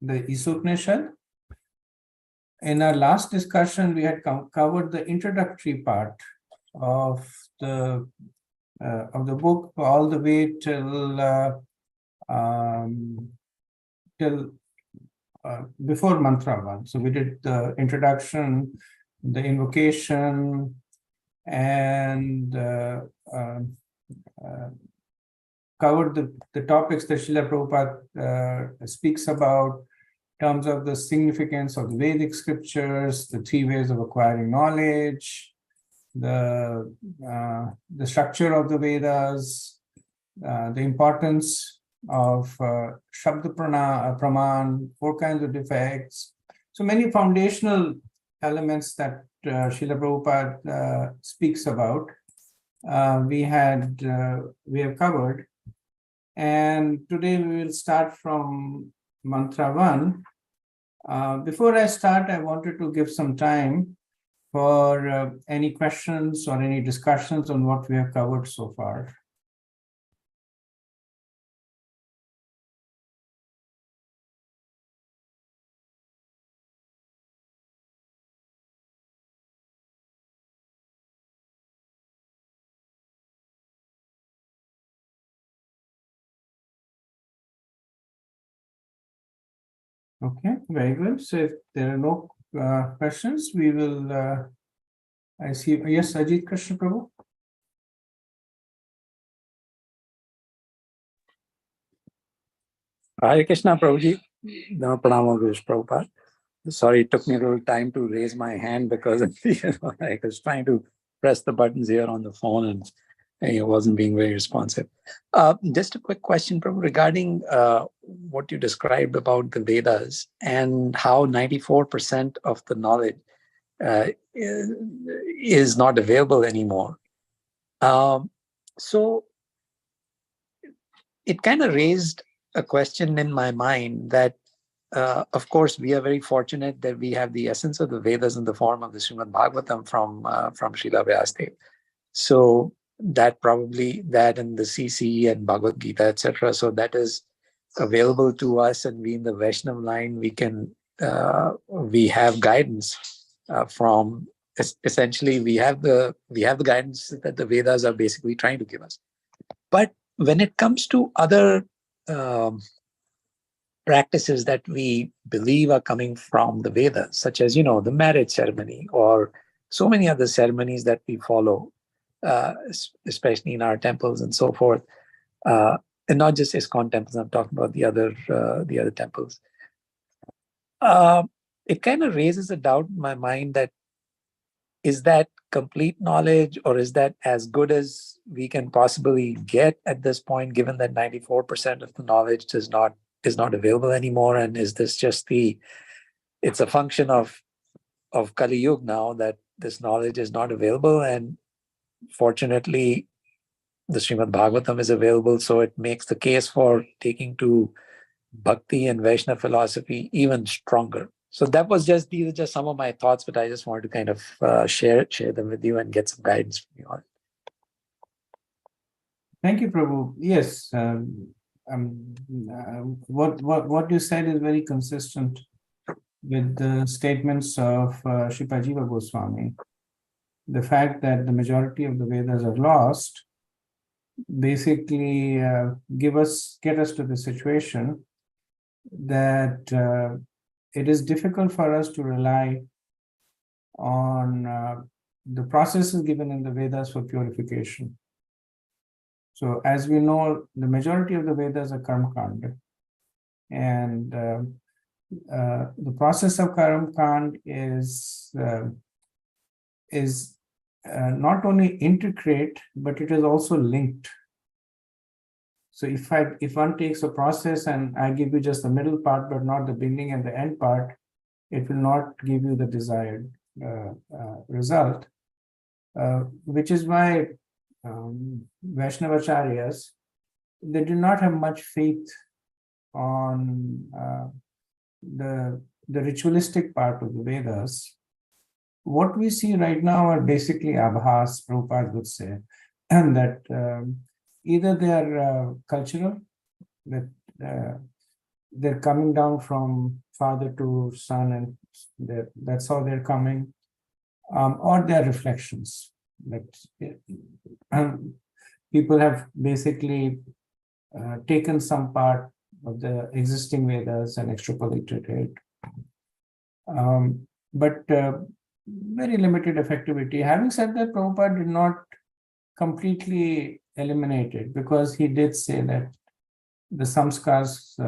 the Isupnishad. In our last discussion, we had covered the introductory part of the book all the way till before mantra 1. So we did the introduction, the invocation, and covered the topics that Srila Prabhupada speaks about in terms of the significance of the Vedic scriptures, the 3 ways of acquiring knowledge, the structure of the Vedas, the importance of Shabda Praman, 4 kinds of defects. So many foundational elements that Srila Prabhupada speaks about, we have covered. And today we will start from mantra 1. Before I start, I wanted to give some time for any questions or any discussions on what we have covered so far. Okay, very good. So if there are no questions, we will, I see, yes, Ajit Krishna Prabhu. Hare Krishna Prabhuji, no pranam Prabhupada. Sorry, it took me a little time to raise my hand because I was trying to press the buttons here on the phone and it wasn't being very responsive. Just a quick question, Prabhu, regarding what you described about the Vedas and how 94% of the knowledge is not available anymore. So it kind of raised a question in my mind that, of course, we are very fortunate that we have the essence of the Vedas in the form of the Srimad Bhagavatam from Srila Vyasadeva. So that and the CC and Bhagavad Gita, etc. So that is available to us, and we in the Vaishnava line, we have guidance from. Essentially, we have the guidance that the Vedas are basically trying to give us. But when it comes to other practices that we believe are coming from the Vedas, such as, the marriage ceremony or so many other ceremonies that we follow, especially in our temples and so forth, and not just ISKCON temples, I'm talking about the other temples. It kind of raises a doubt in my mind that is that complete knowledge, or is that as good as we can possibly get at this point, given that 94% of the knowledge is not available anymore? And is this just it's a function of Kali Yuga now that this knowledge is not available, and fortunately the Srimad Bhagavatam is available, so it makes the case for taking to Bhakti and Vaishnava philosophy even stronger. So these are just some of my thoughts, but I just wanted to kind of share them with you and get some guidance from you on it. Thank you, Prabhu. Yes, what you said is very consistent with the statements of Sripad Jiva Goswami. The fact that the majority of the Vedas are lost basically get us to the situation that it is difficult for us to rely on the processes given in the Vedas for purification. So as we know, the majority of the Vedas are karma kanda, and the process of karma kanda is not only intricate, but it is also linked. So if one takes a process and I give you just the middle part, but not the beginning and the end part, it will not give you the desired result, which is why Vaishnavacharyas, they do not have much faith on the ritualistic part of the Vedas. What we see right now are basically abhas, Prabhupada would say, and that either they are cultural, that they're coming down from father to son, and that's how they're coming, or they're reflections. Like people have basically taken some part of the existing Vedas and extrapolated it. But very limited effectivity. Having said that, Prabhupada did not completely eliminate it, because he did say that the samskars,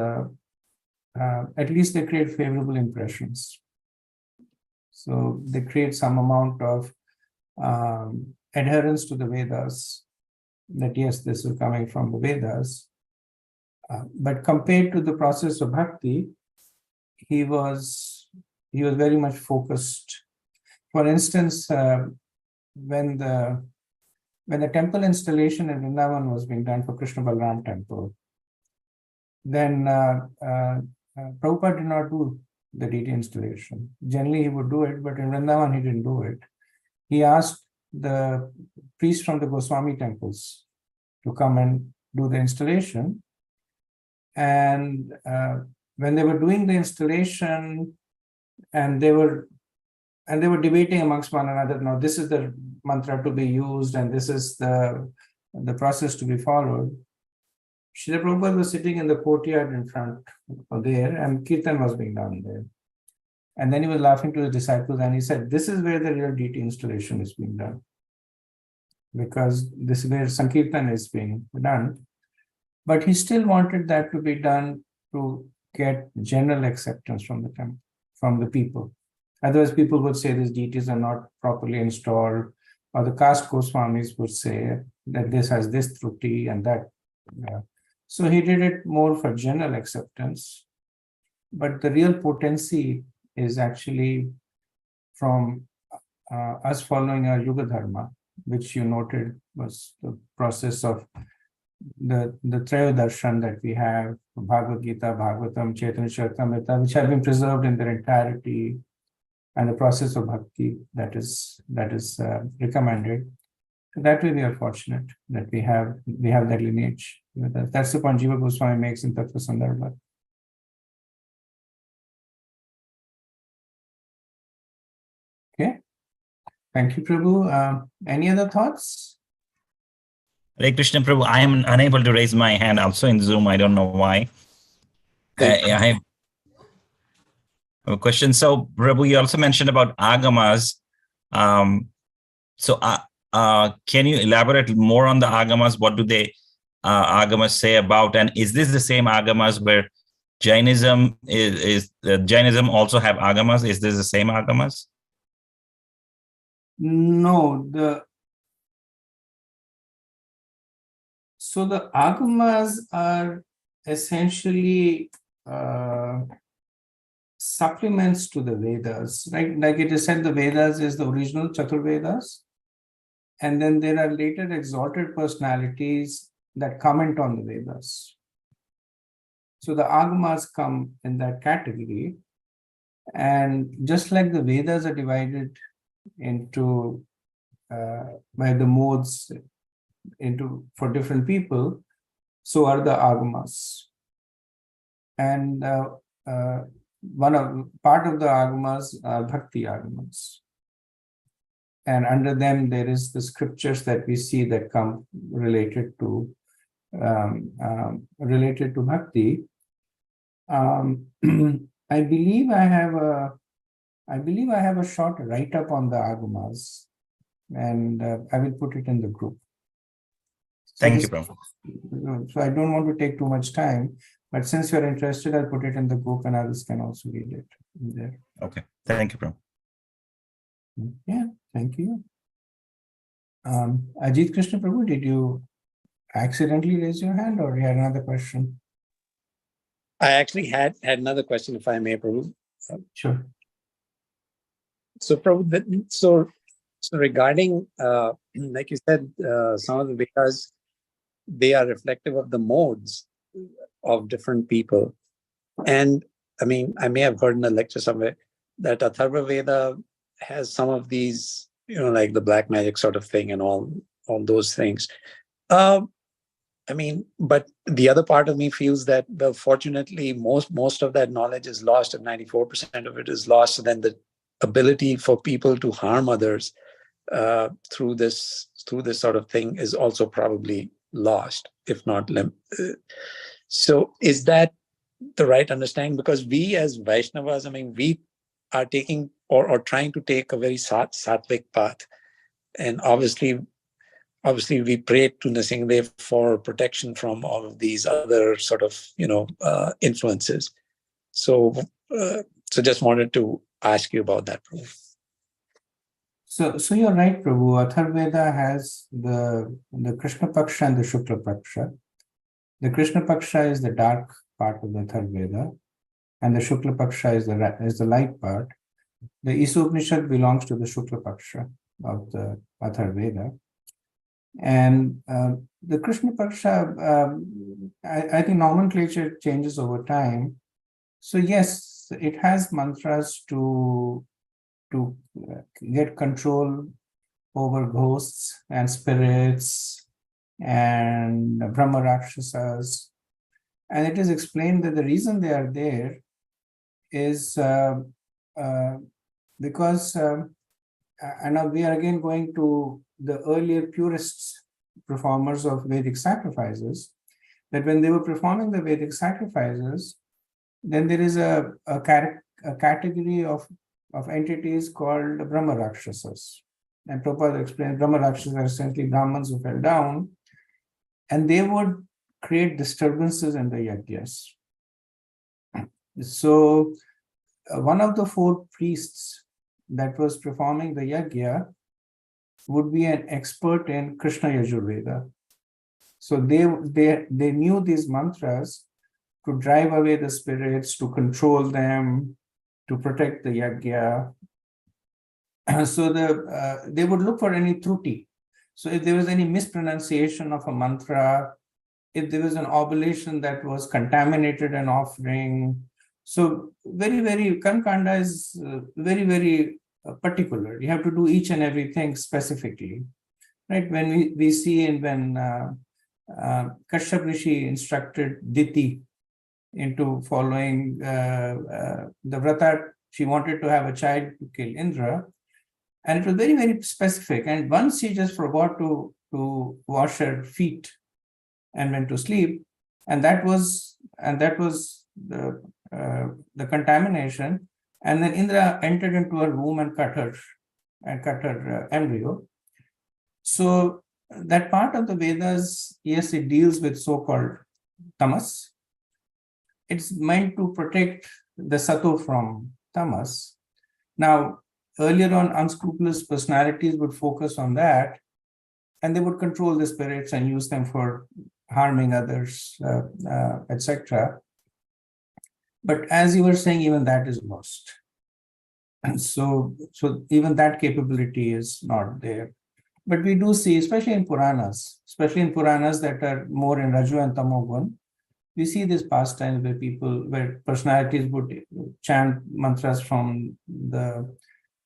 at least they create favorable impressions. So they create some amount of adherence to the Vedas, that yes, this is coming from the Vedas. But compared to the process of bhakti, he was very much focused. For instance, when the temple installation in Vrindavan was being done for Krishna Balram temple, then Prabhupada did not do the deity installation. Generally, he would do it, but in Vrindavan, he didn't do it. He asked the priests from the Goswami temples to come and do the installation. And when they were doing the installation, and they were debating amongst one another, now this is the mantra to be used, and this is the process to be followed. Srila Prabhupada was sitting in the courtyard in front there, and Kirtan was being done there. And then he was laughing to the disciples, and he said, this is where the real deity installation is being done, because this is where Sankirtan is being done. But he still wanted that to be done to get general acceptance from the temple, from the people. Otherwise, people would say these deities are not properly installed, or the caste Goswamis would say that this has this truti and that. So he did it more for general acceptance. But the real potency is actually from us following our Yuga Dharma, which you noted was the process of the Trayo Darshan that we have, Bhagavad Gita, Bhagavatam, Chaitanya Charitamrita, which have been preserved in their entirety, and the process of bhakti that is recommended. So that way we are fortunate that we have that lineage. That's the point Jiva Goswami makes in Tattva Sandarbha. Okay. Thank you, Prabhu. Any other thoughts? Hare Krishna, Prabhu. I am unable to raise my hand also in Zoom. I don't know why. I have a question. So, Prabhu, you also mentioned about agamas. Can you elaborate more on the agamas? What do they agamas say about? And is this the same agamas where Jainism Jainism also have agamas? Is this the same agamas? No, the agamas are essentially supplements to the Vedas, right? Like it is said, the Vedas is the original Chaturvedas, and then there are later exalted personalities that comment on the Vedas. So the agamas come in that category, and just like the Vedas are divided into by the modes for different people, so are the agamas. And part of the agamas are bhakti agamas, and under them there is the scriptures that we see that come related to bhakti. I believe I have a short write-up on the agamas, and I will put it in the group. Thank you, Prabhu. So I don't want to take too much time, but since you're interested, I'll put it in the group, and others can also read it there. Okay. Thank you, Prabhu. Yeah, thank you. Ajit Krishna Prabhu, did you accidentally raise your hand, or you had another question? I actually had another question, if I may, Prabhu. Sure. So, Prabhu, so regarding, like you said, some of the Vedas, they are reflective of the modes of different people. And I mean, I may have heard in a lecture somewhere that Atharva Veda has some of these, like the black magic sort of thing and all those things. I mean, but the other part of me feels that, well, fortunately, most of that knowledge is lost, and 94% of it is lost. So then the ability for people to harm others through this sort of thing is also probably lost, if not so is that the right understanding? Because we as Vaishnavas, I mean, we are taking or trying to take a very sattvic path, and obviously we pray to Nrsimhadev for protection from all of these other sort of influences. So just wanted to ask you about that, Prabhu. So you're right, Prabhu. Atharvaveda has the Krishna Paksha and the Shukla Paksha. The Krishna Paksha is the dark part of the Atharvaveda, and the Shukla Paksha is the light part. The Isa Upanishad belongs to the Shukla Paksha of the Atharvaveda. And the Krishna Paksha, I think nomenclature changes over time. So yes, it has mantras to get control over ghosts and spirits and Brahma Rakshasas. And it is explained that the reason they are there is because, and we are again going to the earlier purists, performers of Vedic sacrifices, that when they were performing the Vedic sacrifices, then there is a category of entities called Brahma Rakshasas. And Prabhupada explained Brahma Rakshasas are essentially Brahmins who fell down, and they would create disturbances in the yajnas. So one of the 4 priests that was performing the yajna would be an expert in Krishna Yajurveda. So they knew these mantras to drive away the spirits, to control them, to protect the yajna. So they would look for any truti. So if there was any mispronunciation of a mantra, if there was an oblation that was contaminated an offering, so very Karmakanda is very, very particular. You have to do each and everything specifically, right? When we see when Kashyap Rishi instructed Diti into following the vrata, she wanted to have a child to kill Indra, and it was very, very specific. And once she just forgot to wash her feet and went to sleep, and that was the contamination. And then Indra entered into her womb and cut her embryo. So that part of the Vedas, yes, it deals with so-called tamas. It's meant to protect the sato from tamas. Now, earlier on, unscrupulous personalities would focus on that, and they would control the spirits and use them for harming others, etc. But as you were saying, even that is lost. And so even that capability is not there. But we do see, especially in Puranas that are more in Raju and Tamogun, we see this pastime where personalities would chant mantras from the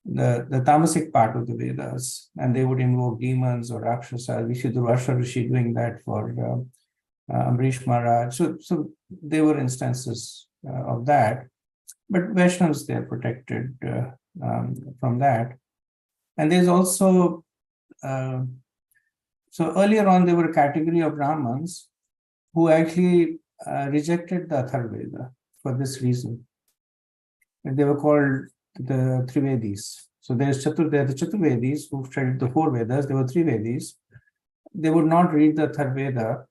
tamasic part of the Vedas, and they would invoke demons or Rakshasas. We see the Durvasa Rishi doing that for Amrish Maharaj. So there were instances of that, but Vaishnavas, they are protected from that. And there's also, so earlier on, there were a category of Brahmins who actually rejected the Atharvaveda for this reason. And they were called the Trivedis. So there are the Chaturvedis who studied the 4 Vedas. There were 3 Vedis. They would not read the Atharvaveda.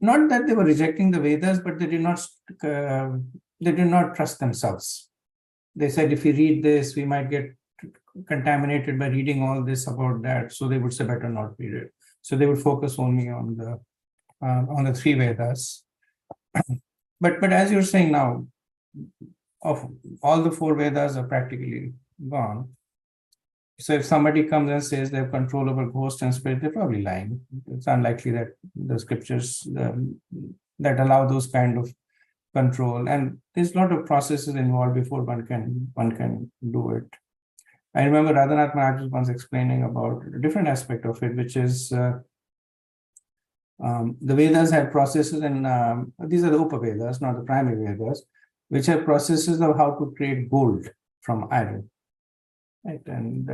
Not that they were rejecting the Vedas, but they did not trust themselves. They said, if we read this, we might get contaminated by reading all this about that. So they would say, better not read it. So they would focus only on the 3 Vedas. But as you're saying now, of all the 4 Vedas are practically gone. So if somebody comes and says they have control over ghost and spirit, they're probably lying. It's unlikely that the scriptures that allow those kind of control, and there's a lot of processes involved before one can do it. I remember Radhanath Maharaj was once explaining about a different aspect of it, which is The Vedas have processes, and these are the Upavedas, not the primary Vedas, which have processes of how to create gold from iron. Right, and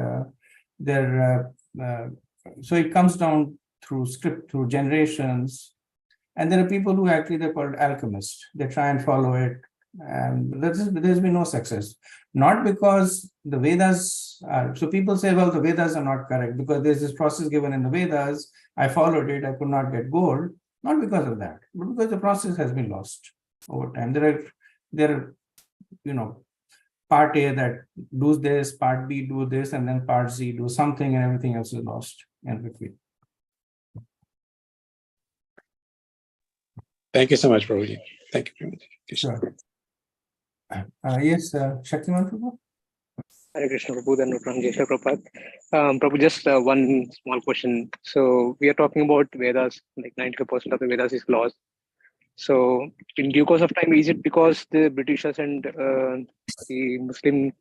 so it comes down through script, through generations, and there are people who actually they're called alchemists. They try and follow it, and there's been no success. Not because the Vedas are, so people say, well, the Vedas are not correct because there's this process given in the Vedas. I followed it, I could not get gold. Not because of that, but because the process has been lost over time. There are, part A that do this, part B do this, and then part C do something, and everything else is lost in between. Thank you so much, Prabhuji. Thank you very much. Sure. Yes, Shaktiman Prabhu? Hare Krishna, Prabhu, then from Jai Shri Prabhupada. Prabhu, just one small question. So we are talking about Vedas, like 95% of the Vedas is lost. So in due course of time, is it because the Britishers and the Muslim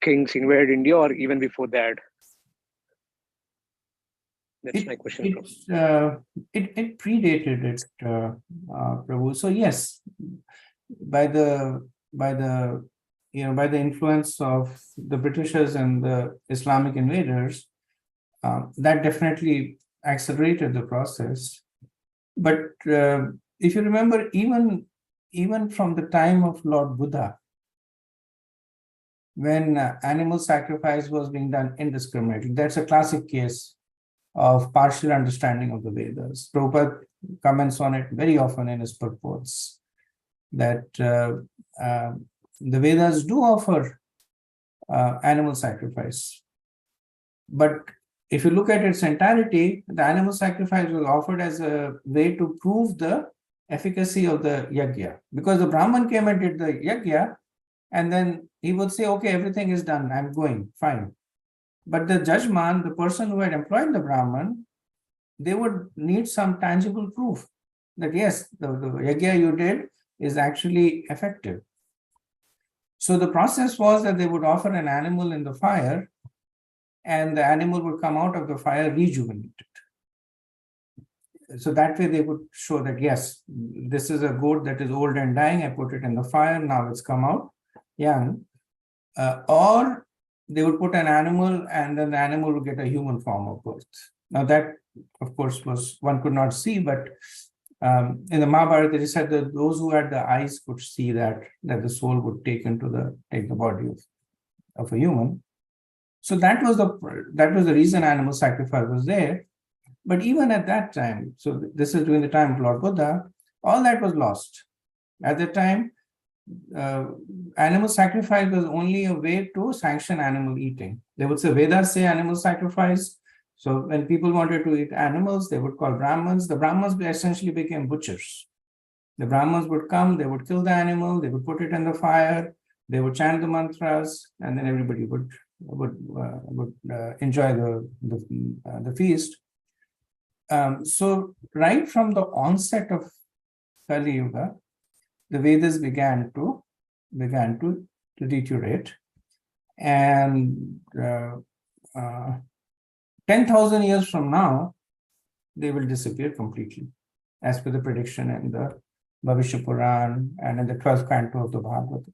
kings invaded India, or even before that? That's my question. It predated it, Prabhu. So yes, by the influence of the Britishers and the Islamic invaders, that definitely accelerated the process. But if you remember, even from the time of Lord Buddha, when animal sacrifice was being done indiscriminately, that's a classic case of partial understanding of the Vedas. Prabhupada comments on it very often in his purports, that the Vedas do offer animal sacrifice. But if you look at its entirety, the animal sacrifice was offered as a way to prove the efficacy of the yajna. Because the Brahman came and did the yajna, and then he would say, okay, everything is done, I'm going, fine. But the judgeman, the person who had employed the Brahman, they would need some tangible proof that yes, the yajna you did is actually effective. So the process was that they would offer an animal in the fire, and the animal would come out of the fire rejuvenated. So that way they would show that yes, this is a goat that is old and dying, I put it in the fire, now it's come out young. Or they would put an animal, and then the animal would get a human form of birth. Now that, of course, was one could not see, but in the Mahabharata, they said that those who had the eyes could see that the soul would take the body of a human. So that was the reason animal sacrifice was there. But even at that time, so this is during the time of Lord Buddha, all that was lost. At the time, animal sacrifice was only a way to sanction animal eating. They would say, Vedas say animal sacrifice. So when people wanted to eat animals, they would call Brahmins. The Brahmins essentially became butchers. The Brahmins would come, they would kill the animal, they would put it in the fire, they would chant the mantras, and then everybody would enjoy the feast. So right from the onset of Kali Yuga, the Vedas began to deteriorate, and 10,000 years from now, they will disappear completely, as per the prediction in the Bhavishya Puran and in the 12th canto of the Bhagavata.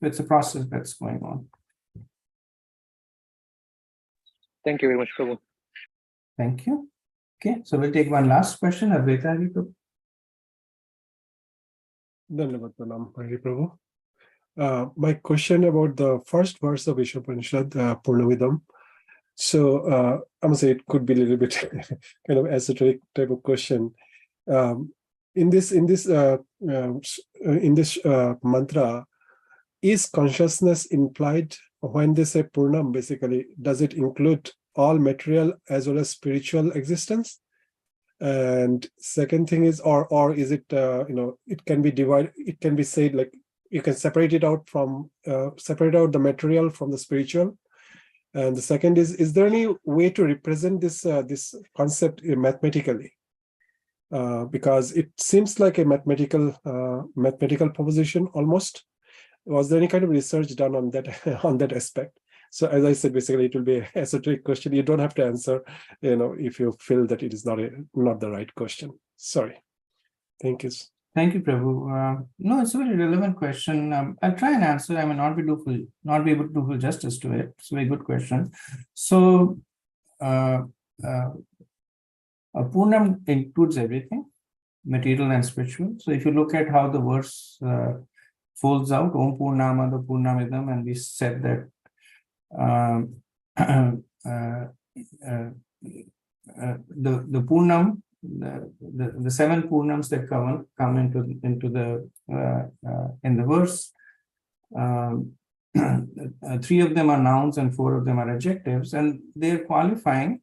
It's a process that's going on. Thank you very much, Prabhu. Thank you. Okay, so we'll take one last question. Advaita, have you to? Dhanyavad Pranam, Hari Prabhu. My question about the first verse of Ishopanishad, Purnavidam. So I must say it could be a little bit kind of esoteric type of question. In this mantra, is consciousness implied when they say Purnam? Basically, does it include all material as well as spiritual existence? And second thing is, or is it it can be divided? It can be said like you can separate it out from separate out the material from the spiritual. And the second is there any way to represent this this concept mathematically? Because it seems like a mathematical proposition almost. Was there any kind of research done on that aspect? So as I said, basically it will be an esoteric question. You don't have to answer, if you feel that it is not the right question. Sorry. Thank you. Thank you, Prabhu. No, it's a very relevant question. I'll try and answer. I may not be able to do full justice to it. It's a very good question. So, Purnam includes everything, material and spiritual. So, if you look at how the verse folds out, Om Purnamada Purnamidam, and we said that the Purnam, the 7 Purnams that come into the in the verse, 3 of them are nouns and 4 of them are adjectives, and they're qualifying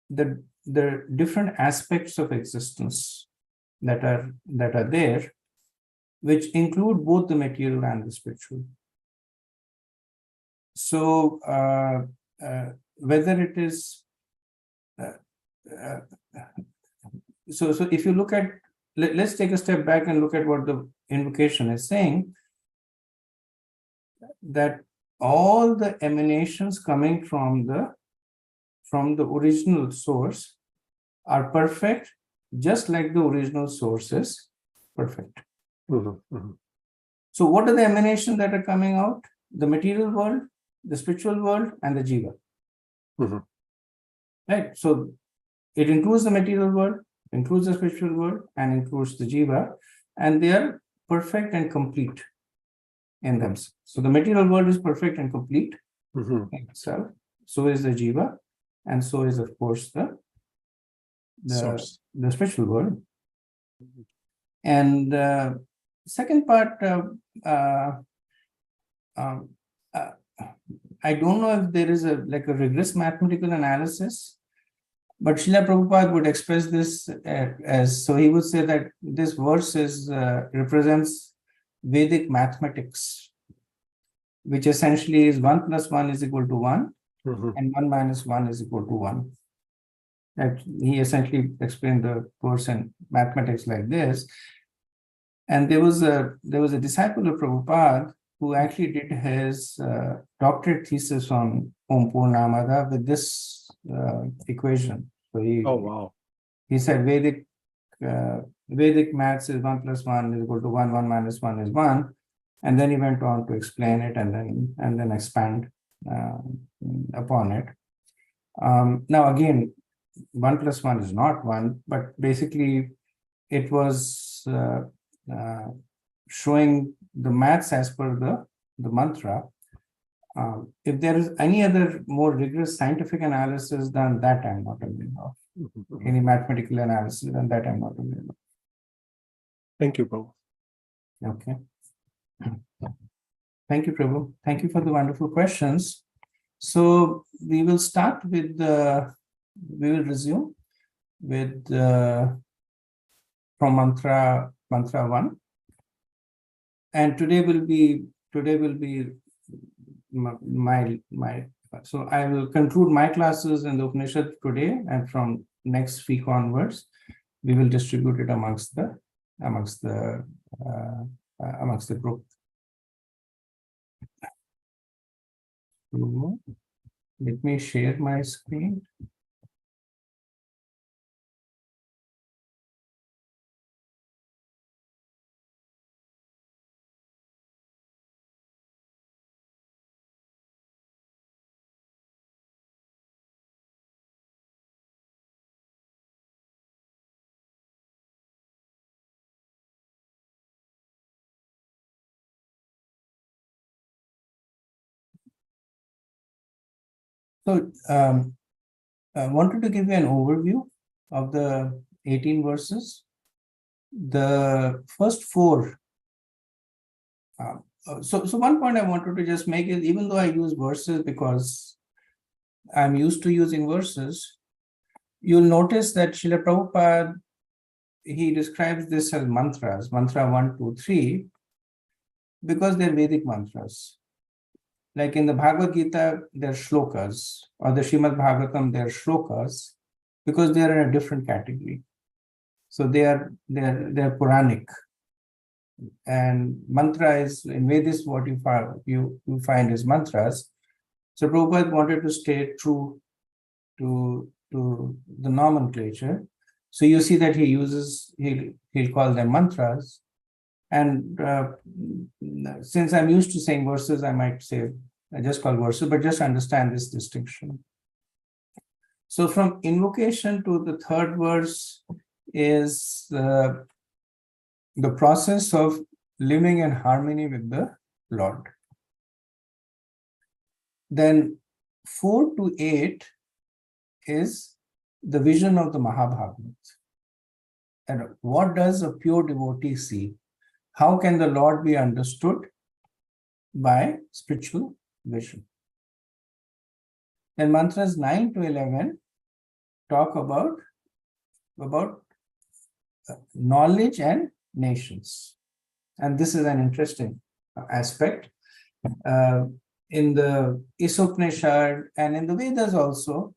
the different aspects of existence that are there, which include both the material and the spiritual. So whether it is so if you look at, let's take a step back and look at what the invocation is saying, that all the emanations coming from the original source are perfect, just like the original source is perfect. So what are the emanations that are coming out? The material world, the spiritual world, and the jiva. Right? So it includes the material world, includes the spiritual world, and includes the jiva, and they are perfect and complete in themselves. So the material world is perfect and complete in itself. So is the jiva, and so is, of course, the spiritual world. And second part, I don't know if there is a rigorous mathematical analysis, but Srila Prabhupada would express this as, so he would say that this verse represents Vedic mathematics, which essentially is 1 + 1 = 1, and 1 - 1 = 1. That he essentially explained the course in mathematics like this. And there was a disciple of Prabhupada who actually did his doctorate thesis on Om Purnamada with this equation. So he said Vedic maths is 1 + 1 = 1, 1 - 1 is 1, and then he went on to explain it and then expand upon it. Now again, 1 + 1 is not 1, but basically it was showing the maths as per the mantra. If there is any other more rigorous scientific analysis than that, I'm not aware of. Any mathematical analysis than that, I'm not aware of. Thank you, Prabhu. Okay. Thank you, Prabhu. Thank you for the wonderful questions. So we will start with we will resume with from mantra 1, and today will be my so I will conclude my classes in the Upanishad today, and from next week onwards we will distribute it amongst the group. Let me share my screen. So I wanted to give you an overview of the 18 verses. The first 4. So one point I wanted to just make is, even though I use verses because I'm used to using verses, you'll notice that Srila Prabhupada, he describes this as mantras, mantra 1, 2, 3, because they're Vedic mantras. Like in the Bhagavad Gita, they're shlokas, or the Srimad Bhagavatam, they're shlokas, because they are in a different category. So they're Puranic. And mantra is, in Vedis, what you find is mantras. So Prabhupada wanted to stay true to the nomenclature. So you see that he'll call them mantras. And since I'm used to saying verses, I might say, I just call verses, but just understand this distinction. So from invocation to the third verse is the process of living in harmony with the Lord. Then 4 to 8 is the vision of the Mahabharata. And what does a pure devotee see? How can the Lord be understood? By spiritual vision. Then mantras 9 to 11 talk about knowledge and nations. And this is an interesting aspect. In the Isopnishad and in the Vedas also,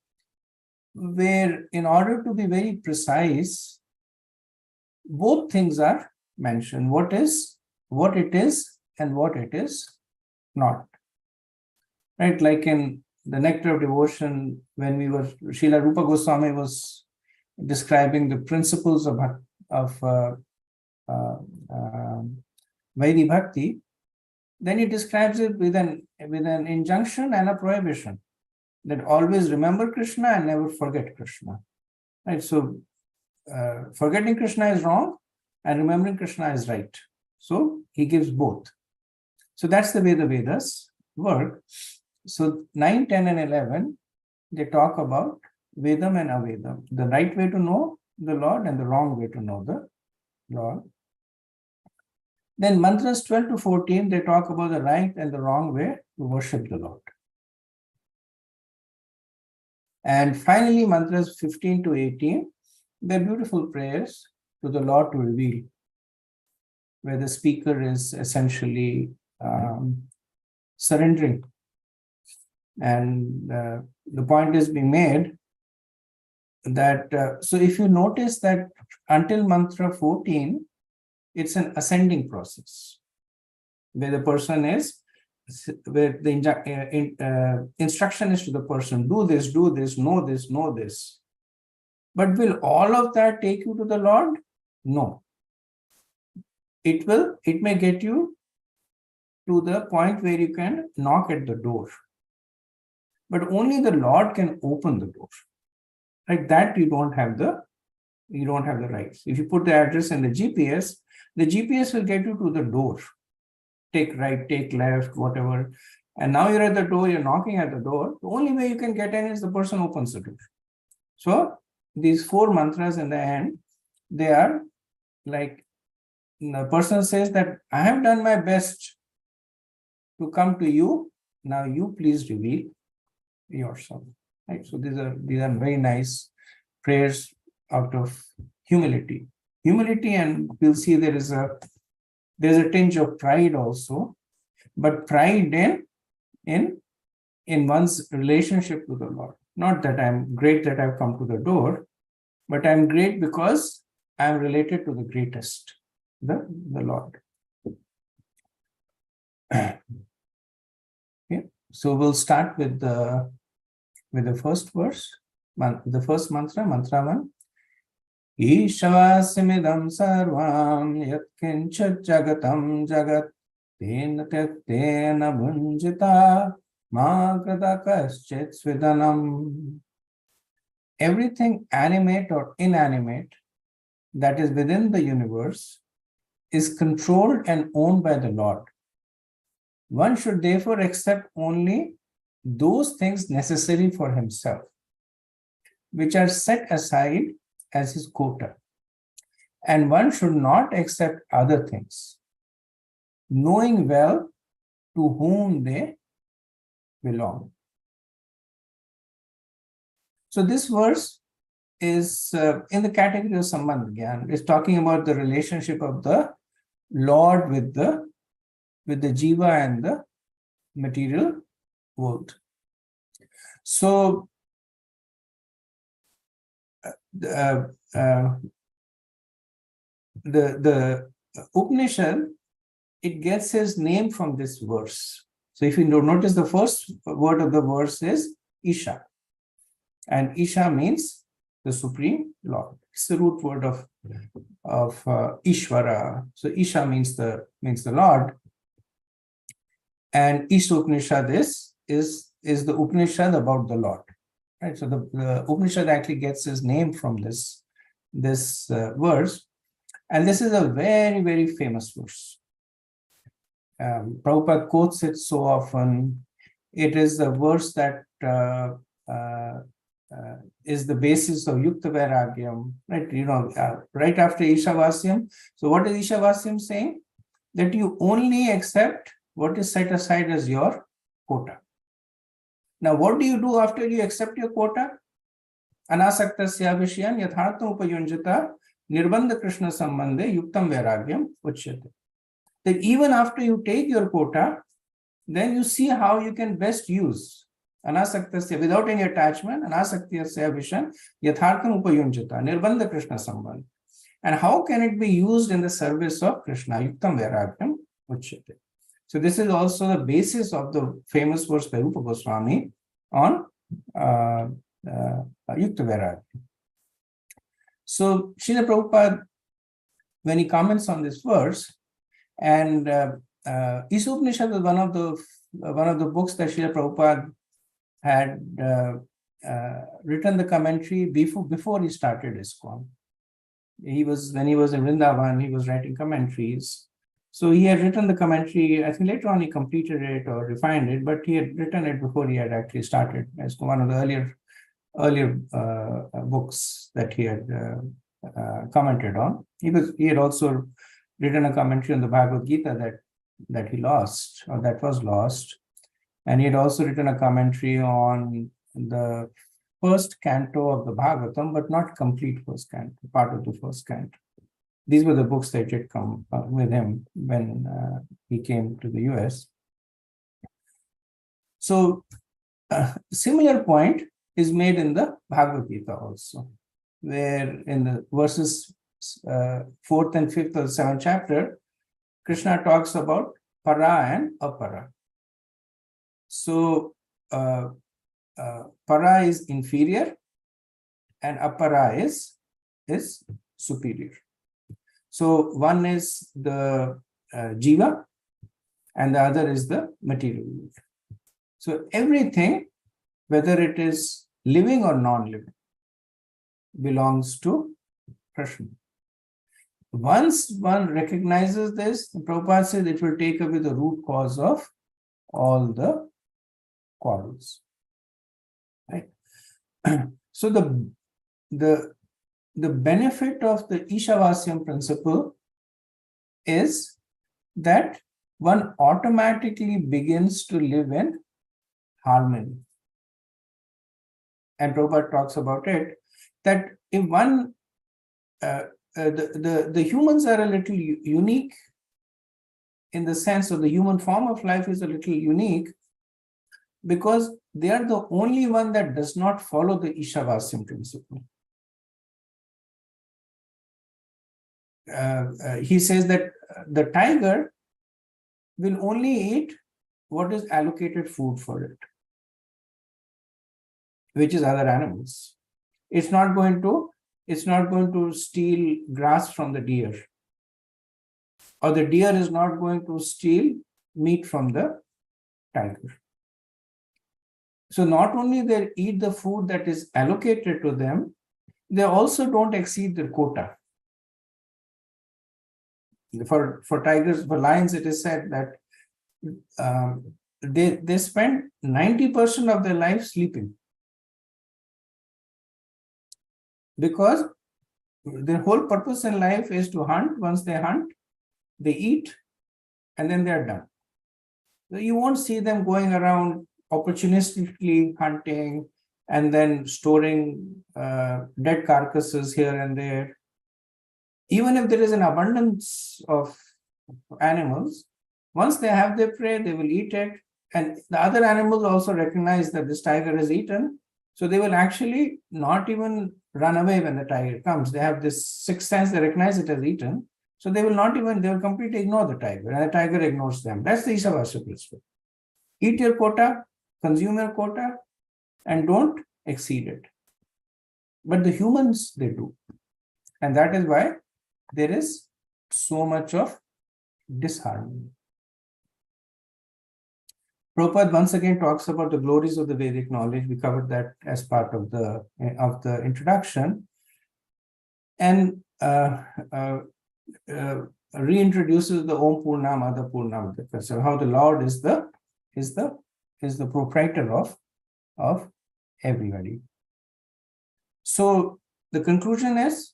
where in order to be very precise, both things are mentioned. What it is and what it is not. Right? Like in the Nectar of Devotion, when Srila Rupa Goswami was describing the principles of Vaidhi Bhakti, then he describes it with an injunction and a prohibition, that always remember Krishna and never forget Krishna. Right? So forgetting Krishna is wrong and remembering Krishna is right. So he gives both. So that's the way the Vedas work. So 9, 10, and 11, they talk about Vedam and Avedam, the right way to know the Lord and the wrong way to know the Lord. Then mantras 12 to 14, they talk about the right and the wrong way to worship the Lord. And finally, mantras 15 to 18, they're beautiful prayers to the Lord to reveal, where the speaker is essentially surrendering. And the point is being made that, so if you notice that until mantra 14, it's an ascending process, where the person is, where the instruction is to the person, do this, know this, know this. But will all of that take you to the Lord? No. It may get you to the point where you can knock at the door. But only the Lord can open the door. Like that, you don't have the rights. If you put the address in the GPS will get you to the door. Take right, take left, whatever. And now you're at the door, you're knocking at the door. The only way you can get in is the person opens the door. So these 4 mantras in the end, they are like, the person says that I have done my best to come to you. Now you please reveal yourself. Right? So these are very nice prayers out of humility. Humility, and we'll see there's a tinge of pride also, but pride in one's relationship to the Lord. Not that I'm great that I've come to the door, but I'm great because I'm related to the greatest, the Lord. Okay. So we'll start with the first verse, the first mantra, mantra 1. Ishavasimidam sarvam yatkinchat jagatam jagat tena tena bhunjita ma krata kaschit svidanam. Everything animate or inanimate that is within the universe is controlled and owned by the Lord. One should therefore accept only those things necessary for himself, which are set aside as his quota. And one should not accept other things, knowing well to whom they belong. So this verse is in the category of Sambandh Gyan. It's talking about the relationship of the Lord with the jiva and the material world. So the Upanishad, it gets its name from this verse. So if you notice, the first word of the verse is Isha. And Isha means the Supreme Lord. It's the root word of Ishvara. So Isha means the Lord, and Isha Upanishad is the Upanishad about the Lord, right? So the Upanishad actually gets its name from this verse, and this is a very, very famous verse. Prabhupada quotes it so often. It is a verse that is the basis of Yukta Vairagyam, right? Right after Ishavasya. So what is Ishavasya saying? That you only accept what is set aside as your quota. Now, what do you do after you accept your quota? Anasaktasya vishyan yathartham upayunjata nirbandha Krishna sambandhe yuktam vairagyam uchyate. That even after you take your quota, then you see how you can best use anasaktasya without any attachment, anasaktasya vishyan yathartham upayunjata nirbandha Krishna sambandhe. And how can it be used in the service of Krishna? Yuktam vairagyam uchyate. So this is also the basis of the famous verse by Rupa Goswami on Yukta Vairagyam. So Srila Prabhupada, when he comments on this verse, and Isha Upanishad was one of the books that Srila Prabhupada had written the commentary before he started ISKCON. When he was in Vrindavan, he was writing commentaries. So he had written the commentary. I think later on he completed it or refined it, but he had written it before he had actually started as one of the earlier books that he had commented on. He had also written a commentary on the Bhagavad Gita that he lost, or that was lost, and he had also written a commentary on the first canto of the Bhagavatam, but not complete first canto, part of the first canto. These were the books that had come with him when he came to the US. So similar point is made in the Bhagavad Gita also, where in the verses 4th and 5th of the 7th chapter, Krishna talks about para and apara. So para is inferior and apara is superior. So one is the jiva and the other is the material world. So everything, whether it is living or non-living, belongs to Krishna. Once one recognizes this, Prabhupada says it will take away the root cause of all the quarrels. Right? So the benefit of the Ishavasya principle is that one automatically begins to live in harmony. And Prabhupada talks about it, that if one, the humans are a little unique in the sense of the human form of life is a little unique because they are the only one that does not follow the Ishavasya principle. He says that the tiger will only eat what is allocated food for it, which is other animals. It's not going to steal grass from the deer, or the deer is not going to steal meat from the tiger. So not only they eat the food that is allocated to them, they also don't exceed their quota. For tigers, for lions, it is said that they spend 90% of their life sleeping, because their whole purpose in life is to hunt. Once they hunt, they eat, and then they are done. So you won't see them going around opportunistically hunting and then storing dead carcasses here and there. Even if there is an abundance of animals, once they have their prey, they will eat it. And the other animals also recognize that this tiger is eaten. So they will actually not even run away when the tiger comes. They have this sixth sense, they recognize it as eaten. So they will completely ignore the tiger, and the tiger ignores them. That's the Ishavasya principle. Eat your quota, consume your quota, and don't exceed it. But the humans, they do. And that is why there is so much of disharmony. Prabhupada once again talks about the glories of the Vedic knowledge. We covered that as part of the introduction, and reintroduces the Om Purnam Ada Purnam, so how the Lord is the proprietor of everybody. So the conclusion is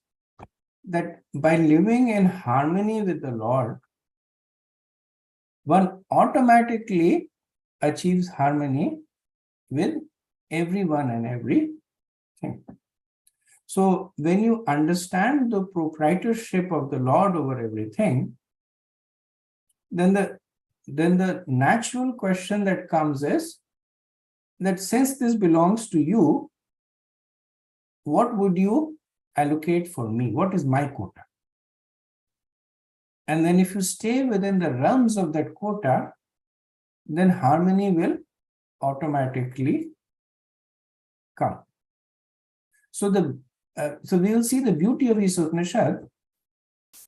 that by living in harmony with the Lord, one automatically achieves harmony with everyone and everything. So when you understand the proprietorship of the Lord over everything, then the natural question that comes is that since this belongs to you, what would you allocate for me? What is my quota? And then if you stay within the realms of that quota, then harmony will automatically come. So so we will see the beauty of this Upanishad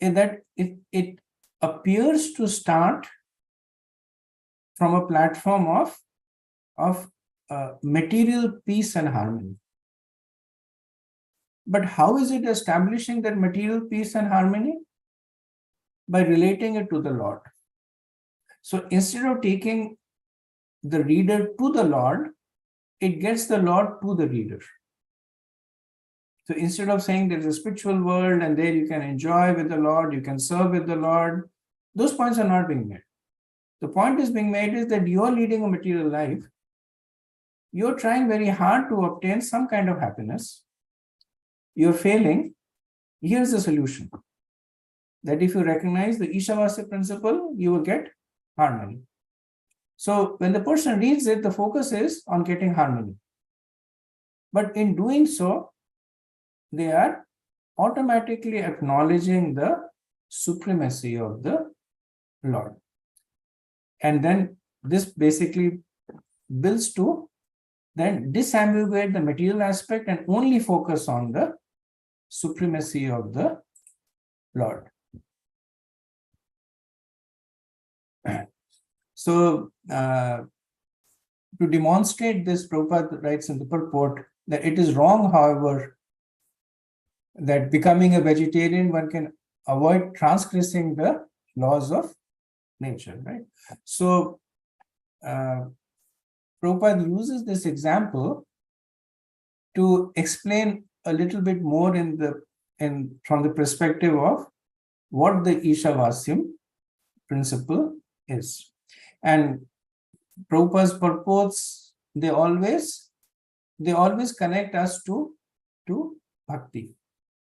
in that it appears to start from a platform of material peace and harmony. But how is it establishing that material peace and harmony? By relating it to the Lord. So instead of taking the reader to the Lord, it gets the Lord to the reader. So instead of saying there's a spiritual world and there you can enjoy with the Lord, you can serve with the Lord, those points are not being made. The point is being made is that you're leading a material life. You're trying very hard to obtain some kind of happiness. You're failing. Here's the solution. That if you recognize the Ishavasya principle, you will get harmony. So when the person reads it, the focus is on getting harmony. But in doing so, they are automatically acknowledging the supremacy of the Lord. And then this basically builds to then disambiguate the material aspect and only focus on the supremacy of the Lord. So, to demonstrate this, Prabhupada writes in the purport that it is wrong, however, that becoming a vegetarian, one can avoid transgressing the laws of nature, right? So, Prabhupada uses this example to explain a little bit more from the perspective of what the Ishavasyam principle is. And Prabhupada's purports, they always connect us to Bhakti,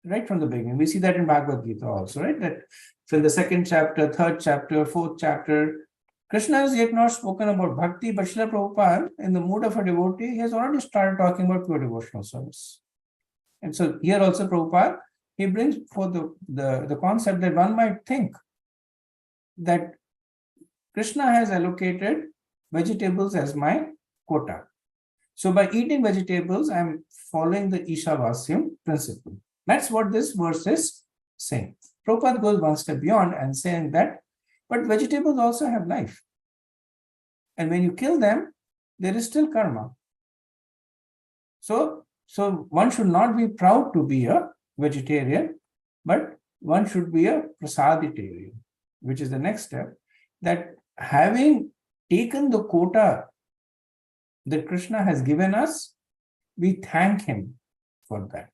right from the beginning. We see that in Bhagavad Gita also, right? That from the second chapter, third chapter, fourth chapter, Krishna has yet not spoken about Bhakti, but Srila Prabhupada, in the mood of a devotee, has already started talking about pure devotional service. And so here also Prabhupada, he brings forth the concept that one might think that Krishna has allocated vegetables as my quota. So by eating vegetables, I'm following the Ishavasyam principle. That's what this verse is saying. Prabhupada goes one step beyond and saying that, but vegetables also have life. And when you kill them, there is still karma. So one should not be proud to be a vegetarian, but one should be a prasaditarian, which is the next step, that having taken the quota that Krishna has given us, we thank him for that.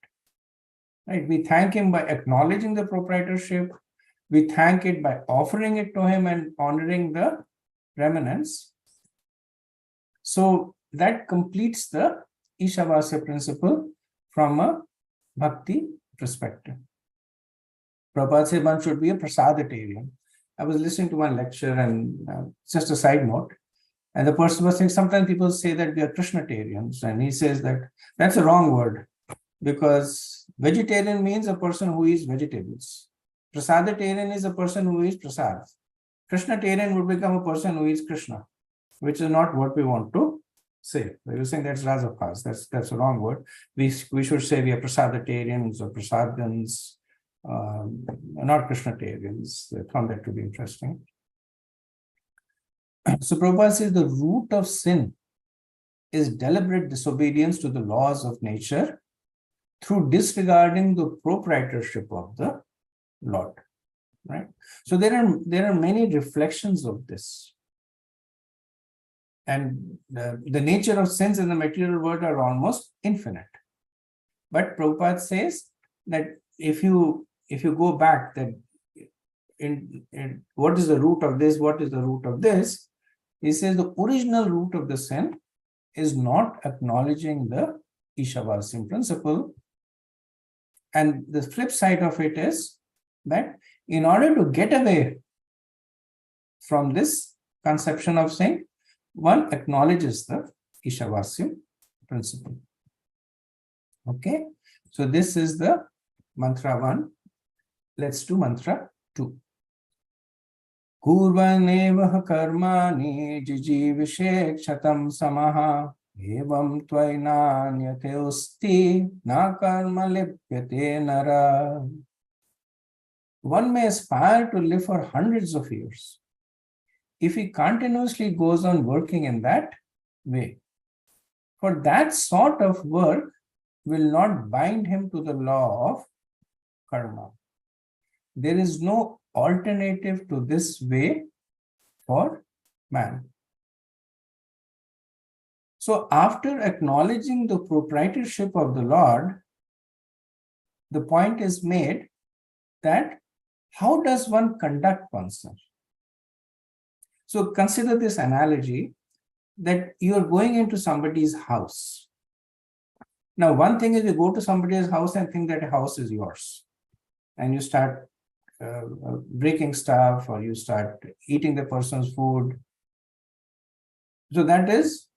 Right? We thank him by acknowledging the proprietorship. We thank it by offering it to him and honoring the remnants. So that completes the Ishavasya principle from a Bhakti perspective. Prabhupada said one should be a prasaditarian. I was listening to one lecture and just a side note, and the person was saying sometimes people say that we are Krishnatarians, and he says that that's a wrong word because vegetarian means a person who eats vegetables. Prasaditarian is a person who eats prasad. Krishnatarian would become a person who eats Krishna, which is not what we want to say. We were saying that's Rajapas. That's a wrong word. We should say we are prasaditarians or prasadans, not Krishnatarians. They found that to be interesting. So Prabhupada says the root of sin is deliberate disobedience to the laws of nature through disregarding the proprietorship of the Lord. Right? So there are many reflections of this. And the nature of sins in the material world are almost infinite. But Prabhupada says that if you go back, that in what is the root of this, what is the root of this, he says the original root of the sin is not acknowledging the Ishavasya principle. And the flip side of it is that in order to get away from this conception of sin, one acknowledges the Ishavasya principle. Okay, so this is the mantra 1. Let's do mantra 2. Kurvanevah karmani jijivishe kshatam samaha evam tvainanyate usti na karma lipyate nara. One may aspire to live for hundreds of years if he continuously goes on working in that way. For that sort of work will not bind him to the law of karma. There is no alternative to this way for man. So after acknowledging the proprietorship of the Lord, the point is made that how does one conduct oneself? So consider this analogy that you are going into somebody's house. Now, one thing is you go to somebody's house and think that a house is yours, and you start breaking stuff, or you start eating the person's food. So that is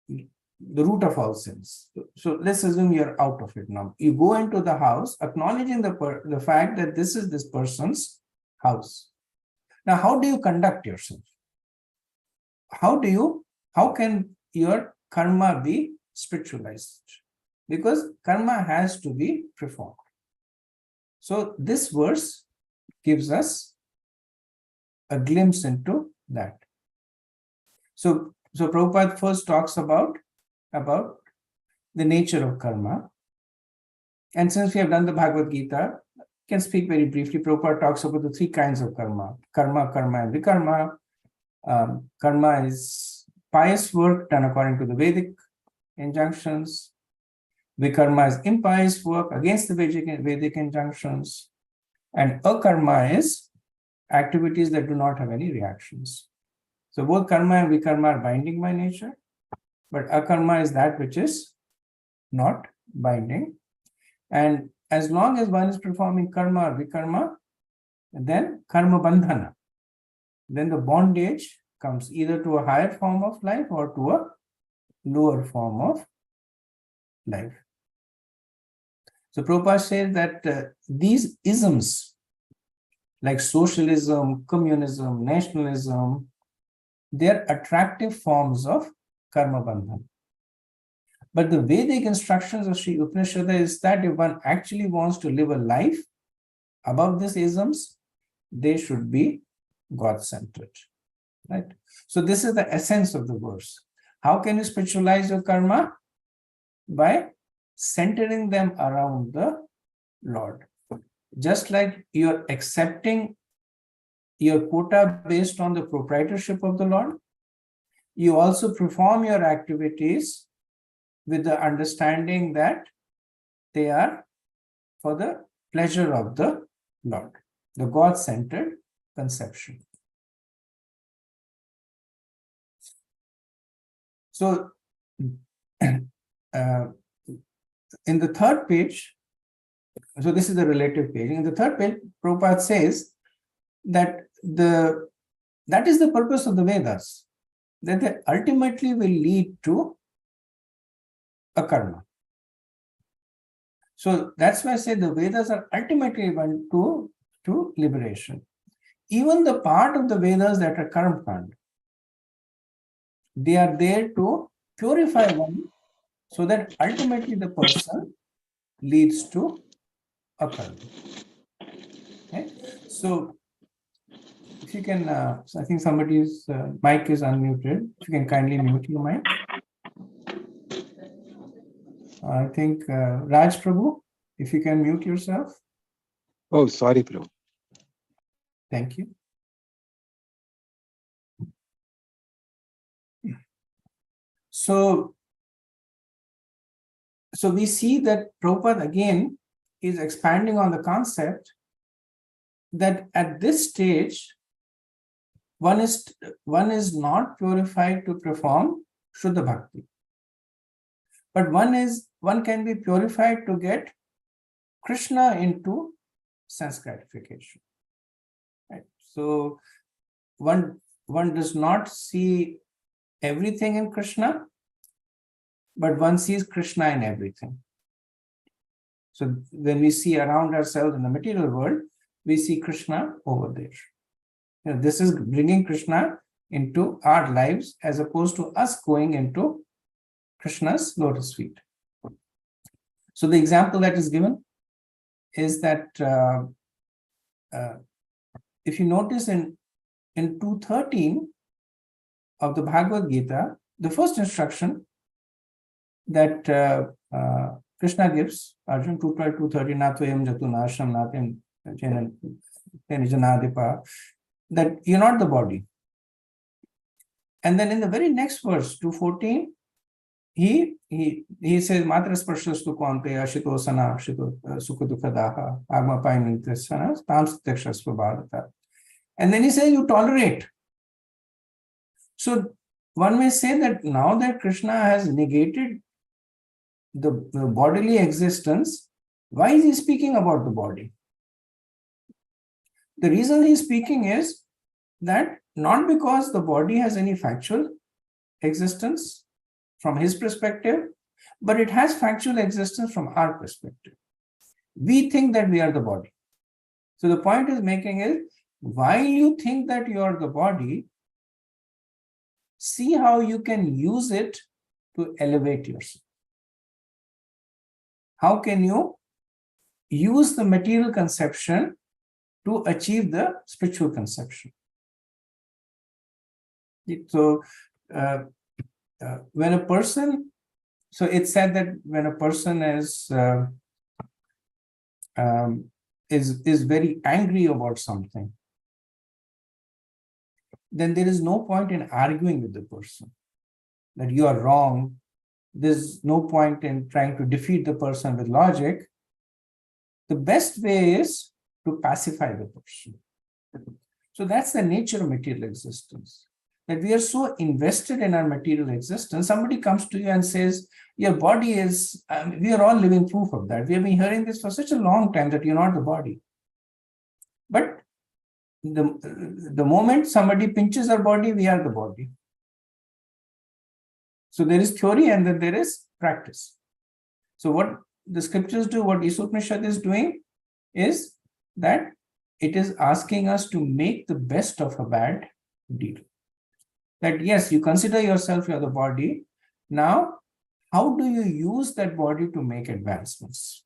the root of all sins. So let's assume you're out of it now. You go into the house, acknowledging the fact that this is this person's house. Now, how do you conduct yourself? How can your karma be spiritualized? Because karma has to be performed. So this verse gives us a glimpse into that. So Prabhupada first talks about the nature of karma. And since we have done the Bhagavad Gita, I can speak very briefly. Prabhupada talks about the 3 kinds of karma: karma, karma, and vikarma. Karma is pious work done according to the Vedic injunctions. Vikarma is impious work against the Vedic injunctions. And akarma is activities that do not have any reactions. So both karma and vikarma are binding by nature, but akarma is that which is not binding. And as long as one is performing karma or vikarma, then karma bandhana, then the bondage comes either to a higher form of life or to a lower form of life. So Prabhupada says that these isms like socialism, communism, nationalism, they're attractive forms of karma bandhan. But the Vedic instructions of Sri Upanishad is that if one actually wants to live a life above these isms, they should be God-centered. Right? So this is the essence of the verse. How can you spiritualize your karma? By centering them around the Lord. Just like you're accepting your quota based on the proprietorship of the Lord, you also perform your activities with the understanding that they are for the pleasure of the Lord, the God-centered conception. So, in the third page, so this is the relative page. In the third page, Prabhupada says that that is the purpose of the Vedas, that they ultimately will lead to a karma. So that's why I say the Vedas are ultimately one to liberation. Even the part of the Vedas that are karma, they are there to purify one so that ultimately the person leads to a karma. So if you can, so I think somebody's mic is unmuted. If you can kindly mute your mic. I think Raj Prabhu, if you can mute yourself. Oh, sorry, Prabhu. Thank you. So we see that Prabhupada again is expanding on the concept that at this stage, one is not purified to perform Shuddha Bhakti. But one can be purified to get Krishna into sense gratification. Right? So one does not see everything in Krishna, but one sees Krishna in everything. So when we see around ourselves in the material world, we see Krishna over there. You know, this is bringing Krishna into our lives as opposed to us going into Krishna's lotus feet. So the example that is given is that if you notice in 2:13 of the Bhagavad Gita, the first instruction that Krishna gives, Arjuna 2:12, 2:13, Natvayam Jatunasham Natyam Janadipa, that you're not the body. And then in the very next verse, 2:14, he says, Matra Sparshastu Kwante Ashito Sana Ashito Sukadukadaha Agma Painintesana Tam Satyakshasva Bharata. And then he says, you tolerate. So one may say that now that Krishna has negated the bodily existence, why is he speaking about the body? The reason he's speaking is that not because the body has any factual existence from his perspective, but it has factual existence from our perspective. We think that we are the body. So the point is making is, while you think that you are the body, see how you can use it to elevate yourself. How can you use the material conception to achieve the spiritual conception? So when a person, so it's said that when a person is very angry about something, then there is no point in arguing with the person that you are wrong. There's no point in trying to defeat the person with logic. The best way is to pacify the person. So that's the nature of material existence. That we are so invested in our material existence. Somebody comes to you and says, your body is, we are all living proof of that. We have been hearing this for such a long time that you're not the body. But the moment somebody pinches our body, we are the body. So there is theory and then there is practice. So what the scriptures do, what Isupnishad is doing is that it is asking us to make the best of a bad deal. That yes, you consider yourself, you're the body. Now, how do you use that body to make advancements?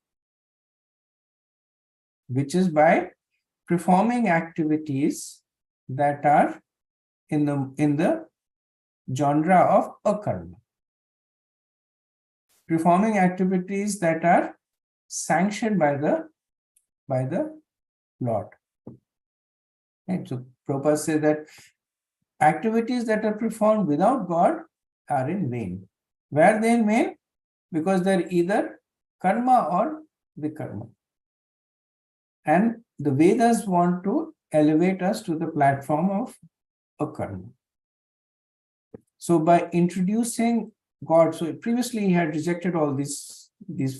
Which is by performing activities that are in the genre of akarma. Performing activities that are sanctioned by the Lord. Right? So Prabhupada says that activities that are performed without God are in vain. Where are they in vain? Because they're either karma or vikarma. And the Vedas want to elevate us to the platform of akarma. So by introducing God, so previously he had rejected all these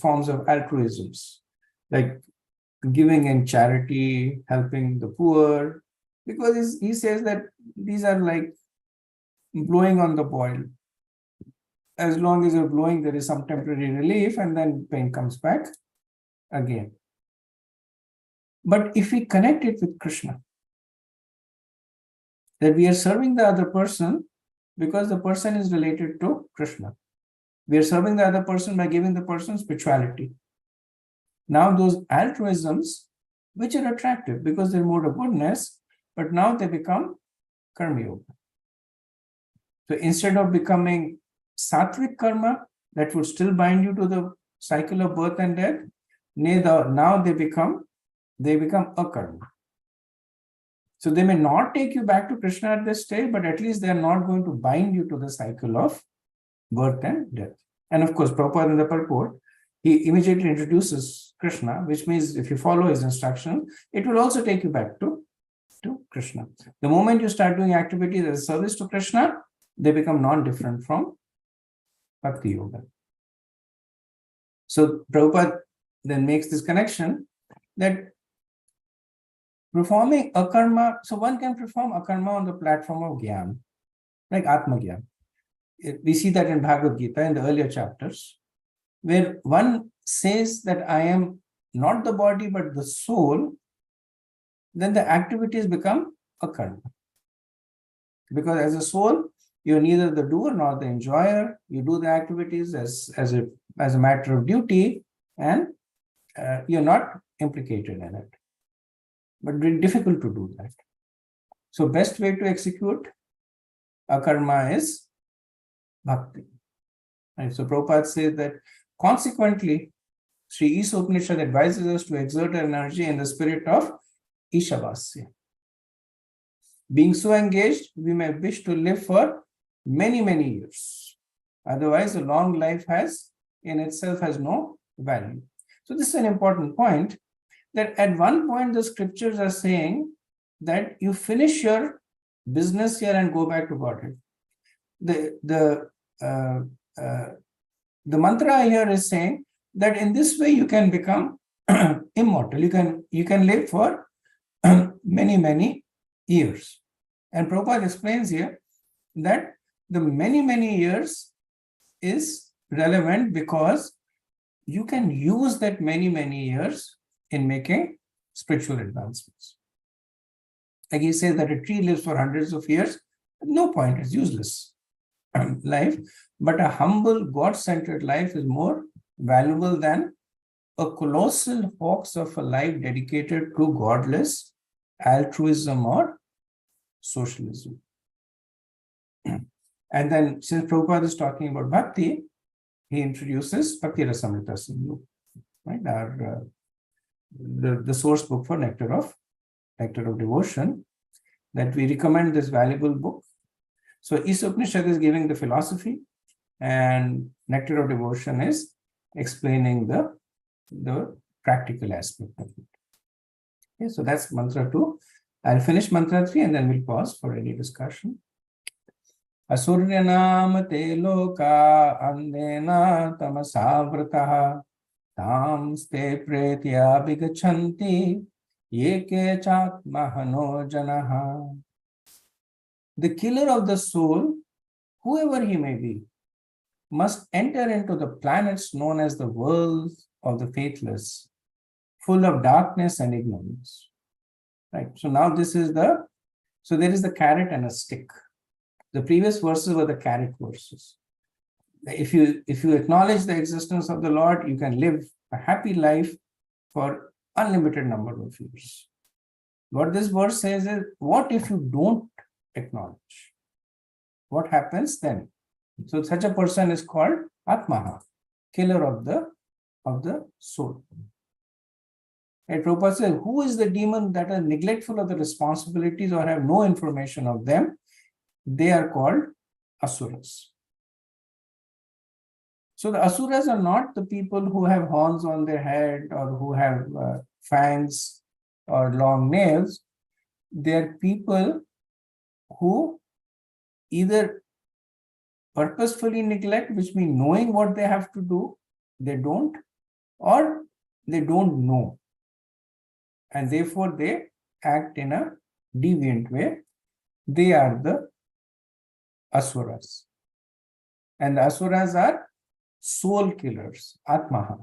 forms of altruisms, like giving in charity, helping the poor, because he says that these are like blowing on the boil. As long as you're blowing, there is some temporary relief and then pain comes back again. But if we connect it with Krishna, that we are serving the other person because the person is related to Krishna. We are serving the other person by giving the person spirituality. Now those altruisms, which are attractive because they're more of goodness, but now they become karma yoga. So instead of becoming sattvic karma, that would still bind you to the cycle of birth and death, now they become akarma. So they may not take you back to Krishna at this stage, but at least they are not going to bind you to the cycle of birth and death. And of course, Prabhupada in the purport, he immediately introduces Krishna, which means if you follow his instruction, it will also take you back to Krishna. The moment you start doing activities as a service to Krishna, they become non-different from Bhakti Yoga. So Prabhupada then makes this connection that performing akarma, so one can perform akarma on the platform of Gyan, like Atma Gyan. We see that in Bhagavad Gita in the earlier chapters, where one says that I am not the body but the soul, then the activities become akarma. Because as a soul, you're neither the doer nor the enjoyer. You do the activities as a matter of duty, and you're not implicated in it. But very difficult to do that. So best way to execute akarma is bhakti. Right? So Prabhupada says that consequently, Sri Isa Upanishad advises us to exert our energy in the spirit of Ishavasya. Being so engaged, we may wish to live for many, many years. Otherwise, a long life in itself has no value. So this is an important point, that at one point the scriptures are saying that you finish your business here and go back to Godhead. The mantra here is saying that in this way you can become immortal. You can live for many, many years. And Prabhupada explains here that the many, many years is relevant because you can use that many, many years in making spiritual advancements. Like he says that a tree lives for hundreds of years, no point, it's useless life. But a humble, God-centered life is more valuable than a colossal hoax of a life dedicated to godless altruism or socialism. And then, since Prabhupada is talking about bhakti, he introduces Bhakti Rasamrita Sindhu, right? The source book for Nectar of Devotion, that we recommend this valuable book. So Isa Upanishad is giving the philosophy, and Nectar of Devotion is explaining the practical aspect of it. Okay, so that's mantra 2. I'll finish mantra 3 and then we'll pause for any discussion. Asuryanam te loka andena tamasavrataha tam ste pretya bigachanti yeke chatmahano janaha. The killer of the soul, whoever he may be, must enter into the planets known as the worlds of the faithless, full of darkness and ignorance. Right. So now there is the carrot and a stick. The previous verses were the carrot verses. If you acknowledge the existence of the Lord, you can live a happy life for unlimited number of years. What this verse says is, what if you don't acknowledge? What happens then? So such a person is called Atmaha, killer of the soul. And Prabhupada says, who is the demon that are neglectful of the responsibilities or have no information of them? They are called asuras. So the asuras are not the people who have horns on their head or who have fangs or long nails. They are people who either purposefully neglect, which means knowing what they have to do, they don't, or they don't know. And therefore they act in a deviant way. They are the asuras. And the asuras are soul killers, Atmaha.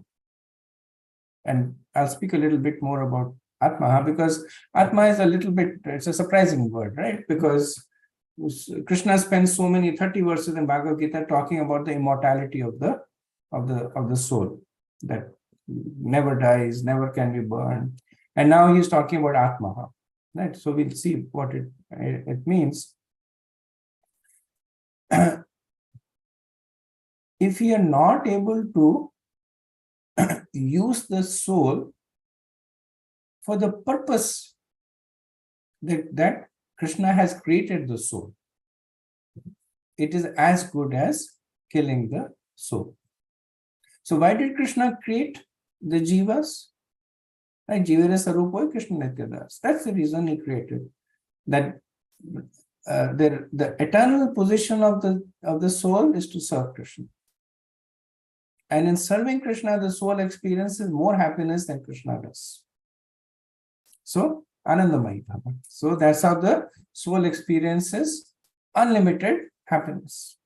And I'll speak a little bit more about Atmaha because Atma is it's a surprising word, right? Because Krishna spends so many 30 verses in Bhagavad Gita talking about the immortality of the soul that never dies, never can be burned. And now he's talking about Atmaha, right? So we'll see what it means. If we are not able to use the soul for the purpose that Krishna has created the soul, it is as good as killing the soul. So why did Krishna create the jivas? Like Jivere Sarupoy Krishna Nityadas. That's the reason he created that. The eternal position of the soul is to serve Krishna. And in serving Krishna, the soul experiences more happiness than Krishna does. So, Anandamai. So that's how the soul experiences unlimited happiness.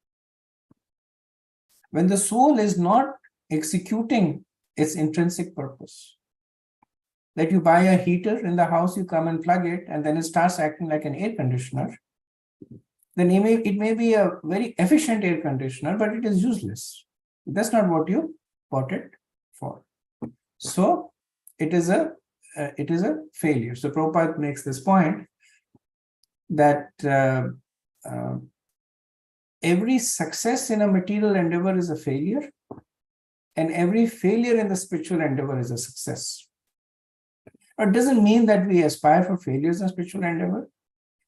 When the soul is not executing its intrinsic purpose, that you buy a heater in the house, you come and plug it, and then it starts acting like an air conditioner, then it may be a very efficient air conditioner, but it is useless. That's not what you bought it for. So it is a failure. So Prabhupada makes this point that every success in a material endeavor is a failure, and every failure in the spiritual endeavor is a success. It doesn't mean that we aspire for failures in spiritual endeavor,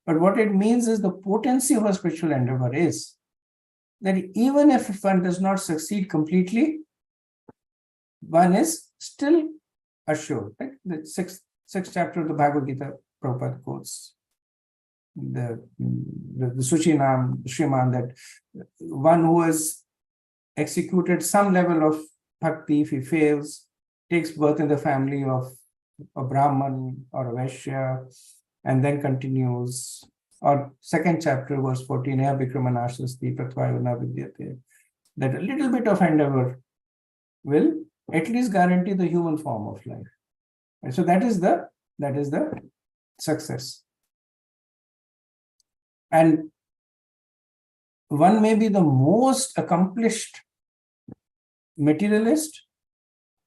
but what it means is the potency of a spiritual endeavor is that even if one does not succeed completely, one is still assured. Right? The sixth chapter of the Bhagavad Gita, Prabhupada quotes the Suchinam, Shriman, that one who has executed some level of bhakti, if he fails, takes birth in the family of a Brahman or a Vaishya, and then continues. Or second chapter, verse 14, Bikramanashasti Pratvayona Vidyate, that a little bit of endeavor will at least guarantee the human form of life. And so that is the success. And one may be the most accomplished materialist,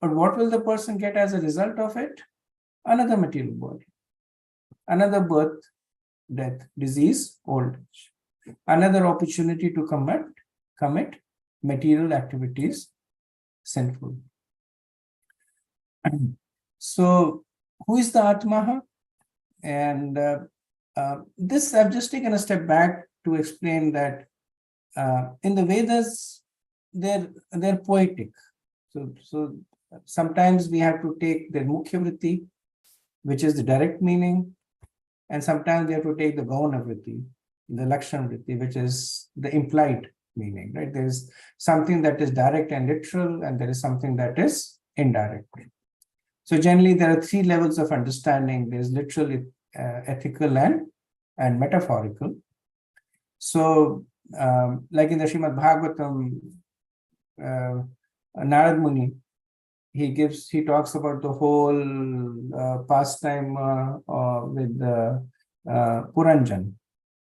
but what will the person get as a result of it? Another material body, another birth, death, disease, old age, another opportunity to commit material activities sinful. So, who is the Atmaha? And this, I've just taken a step back to explain that in the Vedas, they're poetic. So sometimes we have to take the Mukhya Vritti, which is the direct meaning, and sometimes we have to take the Gauna Vritti, the Lakshan Vritti, which is the implied meaning, right? There is something that is direct and literal, and there is something that is indirect. So generally, there are three levels of understanding. There is literal, ethical, and metaphorical. So, like in the Srimad Bhagavatam, Narad Muni, he talks about the whole pastime with Puranjan.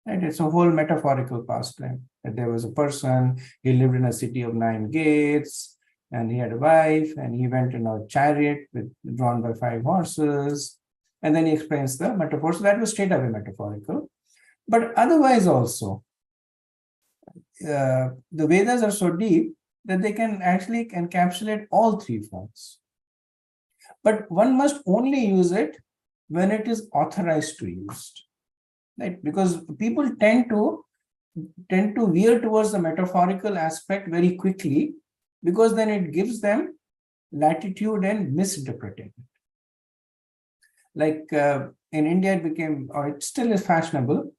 Right? It's a whole metaphorical pastime. That there was a person, he lived in a city of 9 gates, and he had a wife, and he went in a chariot drawn by 5 horses. And then he explains the metaphor. So that was straight away metaphorical. But otherwise also, the Vedas are so deep that they can actually encapsulate all 3 forms. But one must only use it when it is authorized to use, right? Because people tend to veer towards the metaphorical aspect very quickly, because then it gives them latitude and misinterpreting it. Like in India, it became, or it still is fashionable,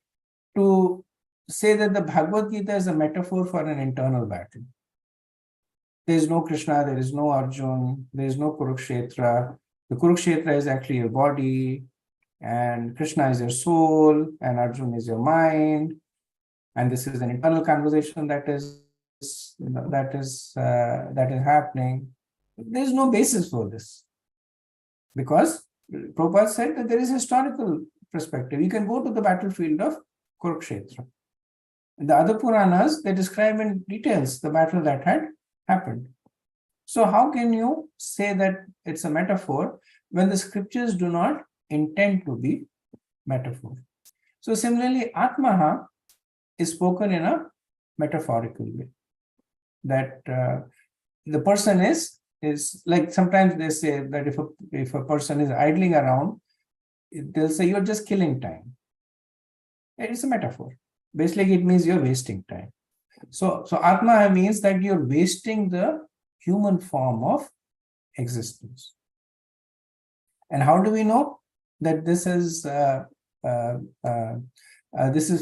to say that the Bhagavad Gita is a metaphor for an internal battle. There is no Krishna, there is no Arjun, there is no Kurukshetra. The Kurukshetra is actually your body, and Krishna is your soul, and Arjun is your mind. And this is an internal conversation that is happening. There is no basis for this, because Prabhupada said that there is a historical perspective. You can go to the battlefield of Kurukshetra. In the other Puranas, they describe in details the battle that had happened. So how can you say that it's a metaphor when the scriptures do not intend to be metaphor. So similarly, Atmaha is spoken in a metaphorical way. That the person is like, sometimes they say that if a person is idling around, they'll say you're just killing time. It's a metaphor. Basically, it means you're wasting time. So Atma means that you're wasting the human form of existence. And how do we know that this is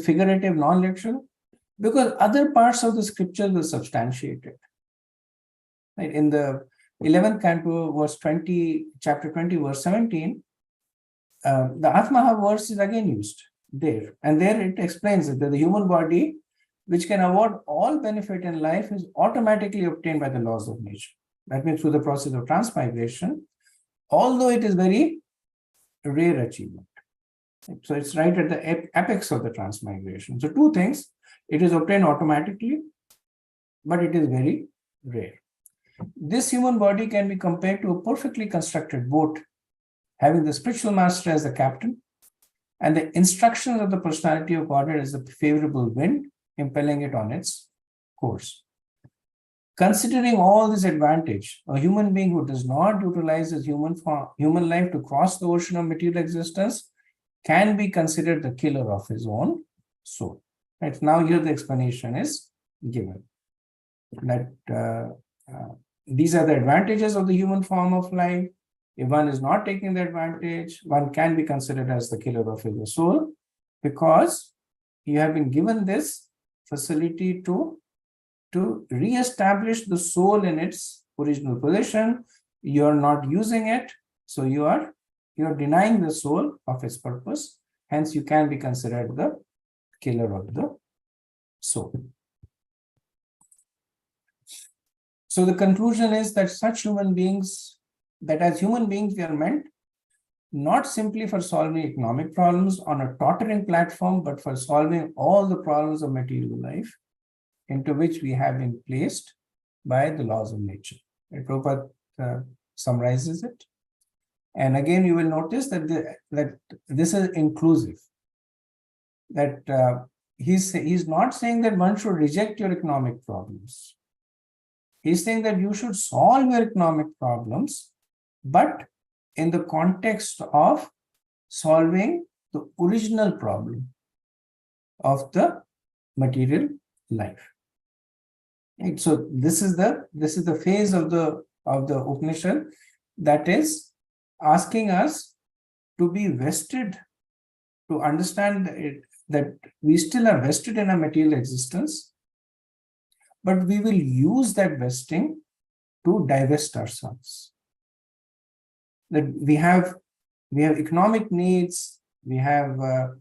figurative, non-literal? Because other parts of the scripture were substantiated. Right? In the 11th canto, verse 20, chapter 20, verse 17, the Atmaha verse is again used there. And there it explains that the human body, which can award all benefit in life, is automatically obtained by the laws of nature. That means through the process of transmigration, although it is very rare achievement. So it's right at the apex of the transmigration. So two things, it is obtained automatically, but it is very rare. This human body can be compared to a perfectly constructed boat, having the spiritual master as the captain, and the instructions of the personality of Godhead as the favorable wind, impelling it on its course. Considering all this advantage, a human being who does not utilize his human life to cross the ocean of material existence can be considered the killer of his own soul. Right? Now here the explanation is given. That these are the advantages of the human form of life. If one is not taking the advantage, one can be considered as the killer of his soul, because you have been given this facility to re-establish the soul in its original position. You are not using it, so you are denying the soul of its purpose. Hence, you can be considered the killer of the soul. So the conclusion is that as human beings, we are meant not simply for solving economic problems on a tottering platform, but for solving all the problems of material life into which we have been placed by the laws of nature. Prabhupada summarizes it. And again, you will notice that this is inclusive. That he's not saying that one should reject your economic problems. He's saying that you should solve your economic problems, but in the context of solving the original problem of the material life. Right? So this is the phase of the Upanishad that is asking us to be vested, to understand that we still are vested in a material existence, but we will use that vesting to divest ourselves. That we have economic needs, we have the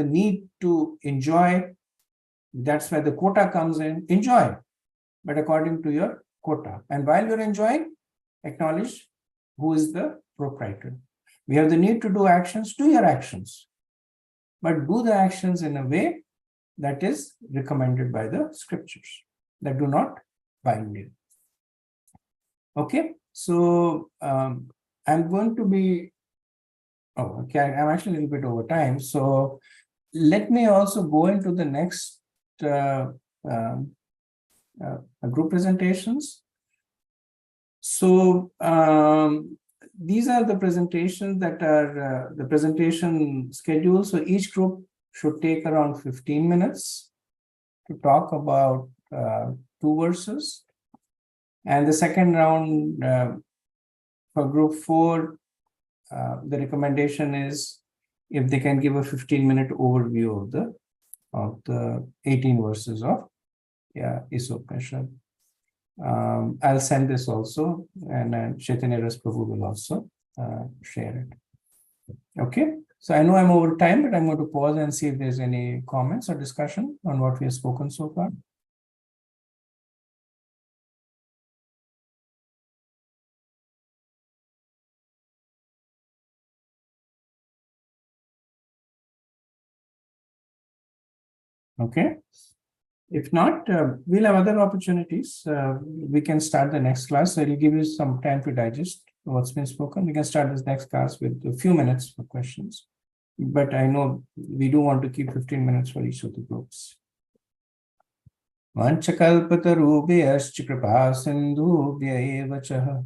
need to enjoy. That's where the quota comes in. Enjoy, but according to your quota. And while you're enjoying, acknowledge who is the proprietor. We have the need to do actions, do your actions, but do the actions in a way that is recommended by the scriptures, that do not bind you. Okay, so I'm going to be, I'm actually a little bit over time. So let me also go into the next group presentations. So these are the presentations that are the presentation schedule. So each group should take around 15 minutes to talk about 2 verses. And the second round for group 4, the recommendation is if they can give a 15-minute overview of the 18 verses of Upanishad. I'll send this also, and Chaitanya Ras Prabhu will also share it. Okay, so I know I'm over time, but I'm going to pause and see if there's any comments or discussion on what we have spoken so far. Okay. If not, we'll have other opportunities. We can start the next class. So it'll give you some time to digest what's been spoken. We can start this next class with a few minutes for questions. But I know we do want to keep 15 minutes for each of the groups. Vanchakalpatarubhyascha kripa sindhubhya eva cha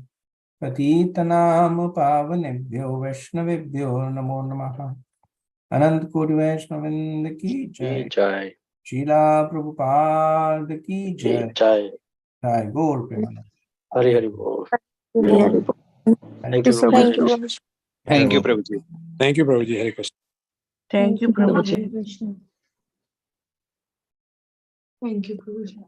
patitanam pavanebhyo vaishnavebhyo namo namaha. Anant Koti Vaishnavind ki jai. Jai. Srila Prabhupada ki jai. Jai. Jai Gaur Premanand. Hari Hari Bol. Thank Thank you you, so Prabhuji. much. Thank you, Prabhuji. Thank you, Prabhuji. Hare Krishna. Thank you, Prabhuji. Thank you, Prabhuji.